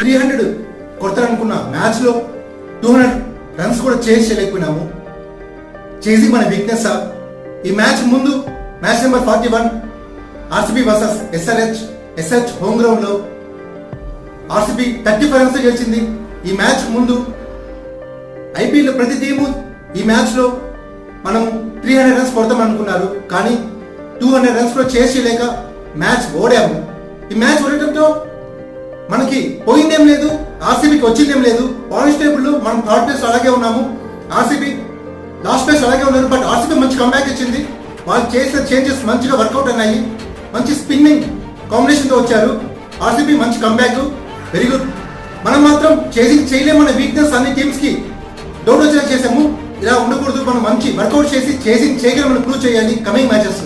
300 కొడతారనుకున్న మ్యాచ్లో 200 రన్స్ కూడా చేయలేకపోయినాము. చేసింగ్ మన వీక్నెస్. ఈ మ్యాచ్ ముందు match number 41 RCB versus SRH home ground లో ఆర్సీబీ 35 రన్స్ గెలిచింది. ఈ మ్యాచ్ ముందు ఐపీఎల్ ప్రతి టీము ఈ మ్యాచ్ లో మనం 300 రన్స్ కొడతాం అనుకున్నారు, కానీ 200 రన్స్ కూడా చేయలేక మ్యాచ్ ఓడాము. ఈ మ్యాచ్ ఓడటంతో మనకి పోయిందేం లేదు, ఆర్సీబీకి వచ్చిందేం లేదు. పాయింట్స్ టేబుల్ లో మనం థర్డ్ ప్లేస్ అలాగే ఉన్నాము, ఆర్సీబీ లాస్ట్ ప్లేస్ అలాగే ఉన్నారు. బట్ ఆర్సీబీ మంచి కంబ్యాక్ ఇచ్చింది. వాళ్ళు చేసిన చేంజెస్ మంచిగా వర్కౌట్ అయ్యాయి. మంచి స్పిన్నింగ్ కాంబినేషన్ తో వచ్చారు. ఆర్సీబీ మంచి కంబ్యాక్, వెరీ గుడ్. మనం మాత్రం చేసింగ్ చేయలేమన్న వీక్నెస్ అన్ని టీమ్స్ కి డౌట్ వచ్చేలా చేసాము. ఇలా ఉండకూడదు, మనం మంచి వర్కౌట్ చేసి చేసింగ్ చేయగలమని ప్రూవ్ చేయాలి కమింగ్ మ్యాచెస్.